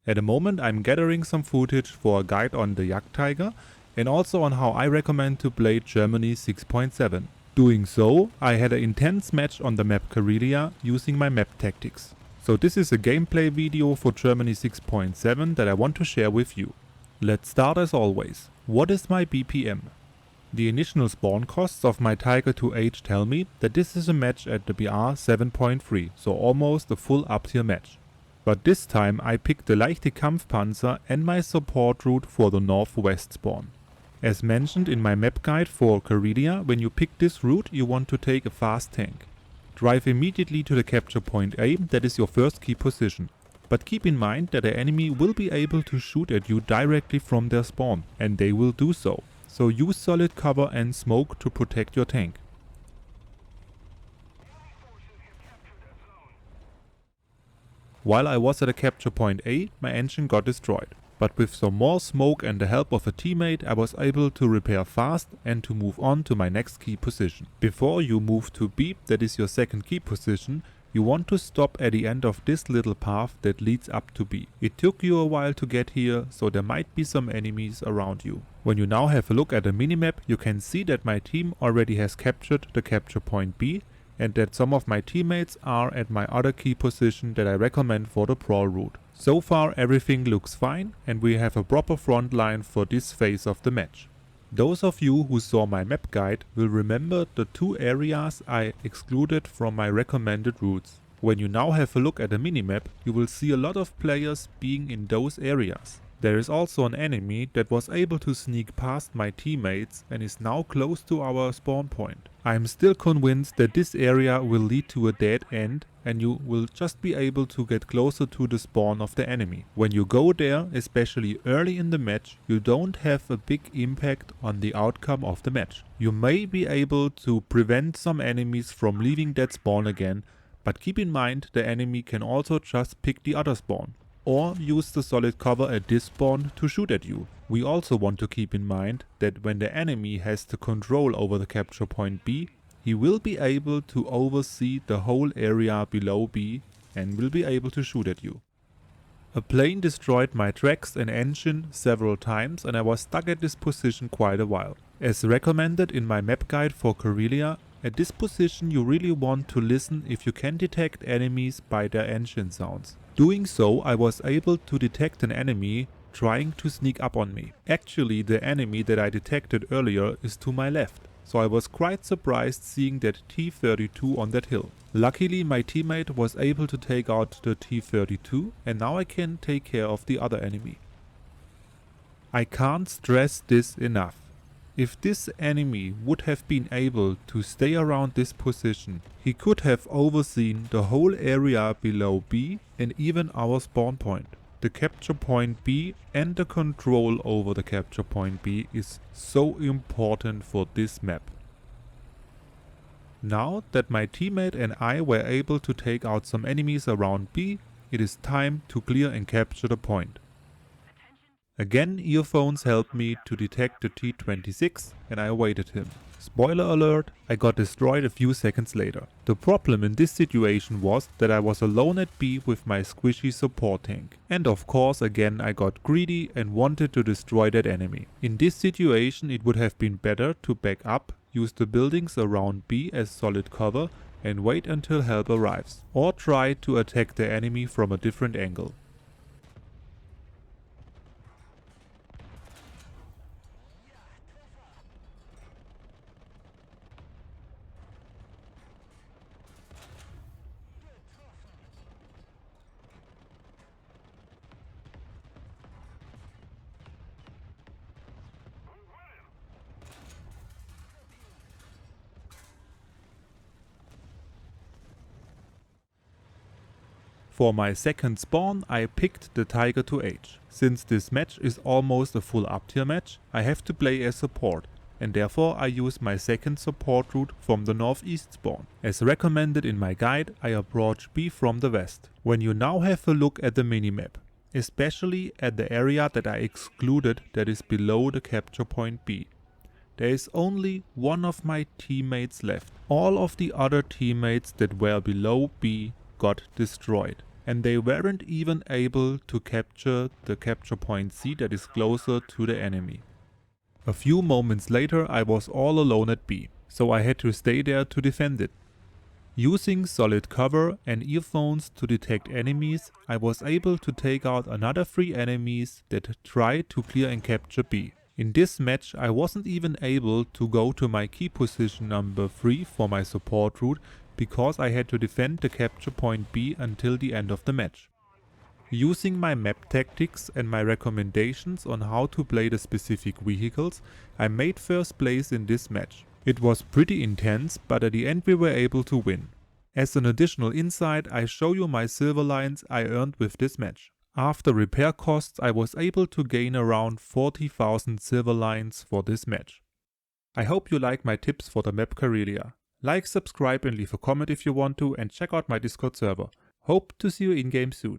At the moment I'm gathering some footage for a guide on the Jagdtiger and also on how I recommend to play Germany 6.7. Doing so, I had an intense match on the map Karelia using my map tactics. So this is a gameplay video for Germany 6.7 that I want to share with you. Let's start as always. What is my BPM? The initial spawn costs of my Tiger 2H tell me that this is a match at the BR 7.3, so almost a full up tier match. But this time I picked the leichte Kampfpanzer and my support route for the northwest spawn. As mentioned in my map guide for Karelia, when you pick this route you want to take a fast tank. Drive immediately to the capture point A, that is your first key position. But keep in mind that the enemy will be able to shoot at you directly from their spawn, and they will do so. So use solid cover and smoke to protect your tank. While I was at a capture point A, my engine got destroyed. But with some more smoke and the help of a teammate, I was able to repair fast and to move on to my next key position. Before you move to B, that is your second key position, you want to stop at the end of this little path that leads up to B. It took you a while to get here, so there might be some enemies around you. When you now have a look at the minimap, you can see that my team already has captured the capture point B and that some of my teammates are at my other key position that I recommend for the brawl route. So far everything looks fine and we have a proper front line for this phase of the match. Those of you who saw my map guide will remember the two areas I excluded from my recommended routes. When you now have a look at the minimap, you will see a lot of players being in those areas. There is also an enemy that was able to sneak past my teammates and is now close to our spawn point. I am still convinced that this area will lead to a dead end and you will just be able to get closer to the spawn of the enemy. When you go there, especially early in the match, you don't have a big impact on the outcome of the match. You may be able to prevent some enemies from leaving that spawn again, but keep in mind the enemy can also just pick the other spawn or use the solid cover at this spawn to shoot at you. We also want to keep in mind that when the enemy has the control over the capture point B, he will be able to oversee the whole area below B and will be able to shoot at you. A plane destroyed my tracks and engine several times and I was stuck at this position quite a while. As recommended in my map guide for Karelia, at this position you really want to listen if you can detect enemies by their engine sounds. Doing so, I was able to detect an enemy trying to sneak up on me. Actually, the enemy that I detected earlier is to my left, so I was quite surprised seeing that T-32 on that hill. Luckily, my teammate was able to take out the T-32 and now I can take care of the other enemy. I can't stress this enough. If this enemy would have been able to stay around this position, he could have overseen the whole area below B and even our spawn point. The capture point B and the control over the capture point B is so important for this map. Now that my teammate and I were able to take out some enemies around B, it is time to clear and capture the point. Again, earphones helped me to detect the T-26 and I awaited him. Spoiler alert, I got destroyed a few seconds later. The problem in this situation was that I was alone at B with my squishy support tank. And of course again I got greedy and wanted to destroy that enemy. In this situation it would have been better to back up, use the buildings around B as solid cover and wait until help arrives. Or try to attack the enemy from a different angle. For my second spawn I picked the Tiger 2H. Since this match is almost a full up tier match, I have to play as support and therefore I use my second support route from the northeast spawn. As recommended in my guide, I approach B from the west. When you now have a look at the minimap, especially at the area that I excluded that is below the capture point B, there is only one of my teammates left. All of the other teammates that were below B got destroyed. and they weren't even able to capture the capture point C that is closer to the enemy. A few moments later I was all alone at B, so I had to stay there to defend it. Using solid cover and earphones to detect enemies, I was able to take out another 3 enemies that tried to clear and capture B. In this match I wasn't even able to go to my key position number 3 for my support route because I had to defend the capture point B until the end of the match. Using my map tactics and my recommendations on how to play the specific vehicles, I made first place in this match. It was pretty intense, but at the end we were able to win. As an additional insight, I show you my silver lines I earned with this match. After repair costs, I was able to gain around 40,000 silver lines for this match. I hope you like my tips for the map Karelia. Like, subscribe and leave a comment if you want to, and check out my Discord server. Hope to see you in game soon.